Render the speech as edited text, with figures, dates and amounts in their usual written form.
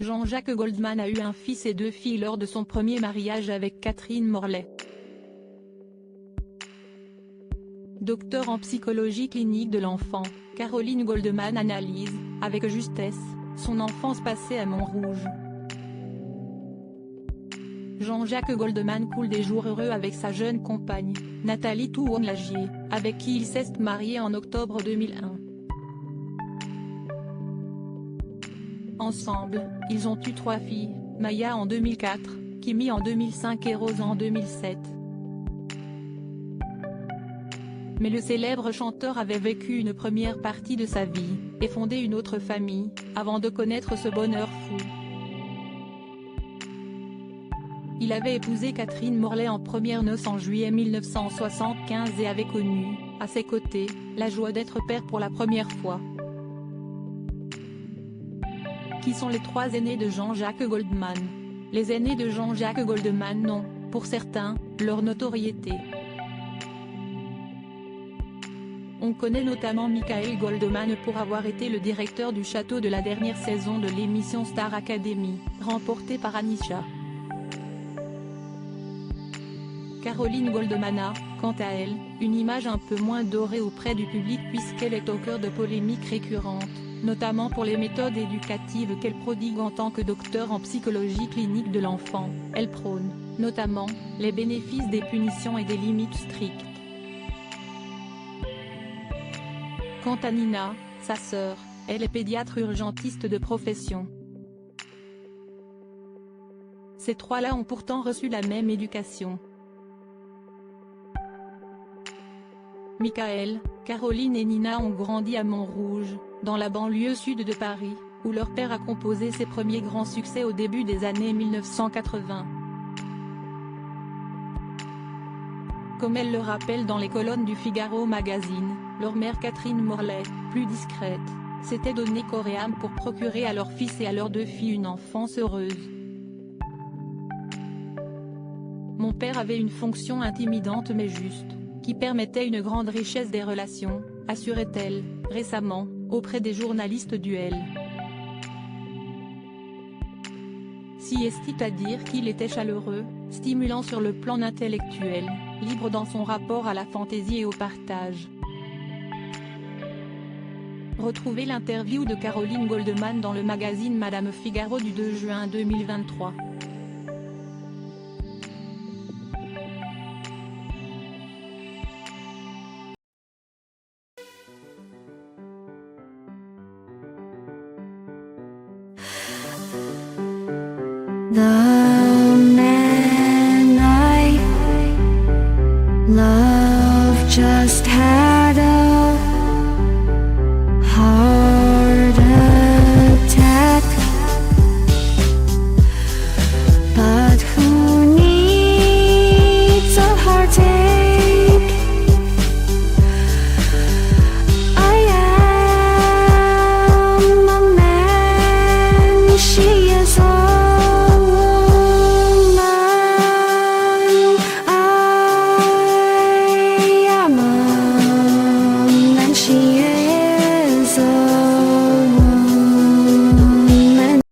Jean-Jacques Goldman a eu un fils et 2 filles lors de son premier mariage avec Catherine Morlet. Docteur en psychologie clinique de l'enfant, Caroline Goldman analyse, avec justesse, son enfance passée à Montrouge. Jean-Jacques Goldman coule des jours heureux avec sa jeune compagne, Nathalie Touon-Lagier, avec qui il s'est marié en octobre 2001. Ensemble, ils ont eu 3 filles, Maya en 2004, Kimi en 2005 et Rose en 2007. Mais le célèbre chanteur avait vécu une première partie de sa vie, et fondé une autre famille, avant de connaître ce bonheur fou. Il avait épousé Catherine Morlet en premières noces en juillet 1975 et avait connu, à ses côtés, la joie d'être père pour la première fois. Qui sont les 3 aînés de Jean-Jacques Goldman? Les aînés de Jean-Jacques Goldman n'ont, pour certains, leur notoriété. On connaît notamment Michael Goldman pour avoir été le directeur du château de la dernière saison de l'émission Star Academy, remportée par Anisha. Caroline Goldman a, quant à elle, une image un peu moins dorée auprès du public puisqu'elle est au cœur de polémiques récurrentes, notamment pour les méthodes éducatives qu'elle prodigue en tant que docteur en psychologie clinique de l'enfant. Elle prône, notamment, les bénéfices des punitions et des limites strictes. Quant à Nina, sa sœur, elle est pédiatre urgentiste de profession. Ces 3-là ont pourtant reçu la même éducation. Michael, Caroline et Nina ont grandi à Montrouge, dans la banlieue sud de Paris, où leur père a composé ses premiers grands succès au début des années 1980. Comme elle le rappelle dans les colonnes du Figaro magazine, leur mère Catherine Morlet, plus discrète, s'était donné corps et âme pour procurer à leur fils et à leurs 2 filles une enfance heureuse. Mon père avait une fonction intimidante mais juste, qui permettait une grande richesse des relations, assurait-elle, récemment, auprès des journalistes du L. Si est-il à dire qu'il était chaleureux, stimulant sur le plan intellectuel, libre dans son rapport à la fantaisie et au partage. Retrouvez l'interview de Caroline Goldman dans le magazine Madame Figaro du 2 juin 2023. The man I love just had